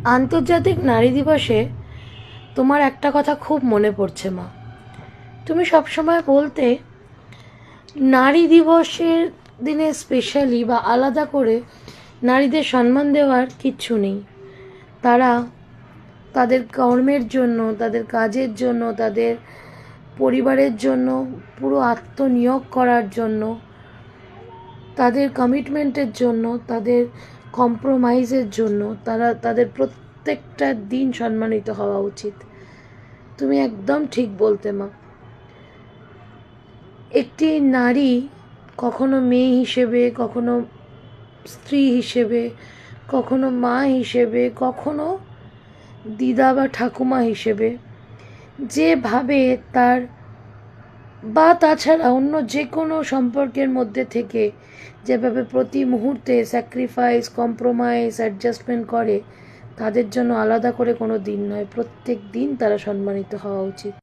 আন্তর্জাতিক নারী দিবসে তোমার একটা কথা খুব মনে পড়ছে মা। তুমি সবসময় বলতে নারী দিবসের দিনে স্পেশালি বা আলাদা করে নারীদের সম্মান দেওয়ার কিচ্ছু নেই। তারা তাদের কর্মের জন্য, তাদের কাজের জন্য, তাদের পরিবারের জন্য পুরো আত্মনিয়োগ করার জন্য, তাদের কমিটমেন্টের জন্য, তাদের কম্প্রোমাইজের জন্য তারা তাদের প্রত্যেকটা দিন সম্মানিত হওয়া উচিত। তুমি একদম ঠিক বলতে মা। একটি নারী কখনো মেয়ে হিসেবে, কখনো স্ত্রী হিসেবে, কখনো মা হিসেবে, কখনো দিদা বা ঠাকুমা হিসেবে যেভাবে তার বা তাছাড়া অন্য যে কোনো সম্পর্কের মধ্যে থেকে যেভাবে প্রতি মুহূর্তে স্যাক্রিফাইস, কম্প্রোমাইজ, অ্যাডজাস্টমেন্ট করে, তাদের জন্য আলাদা করে কোনো দিন নয়, প্রত্যেক দিন তারা সম্মানিত হওয়া উচিত।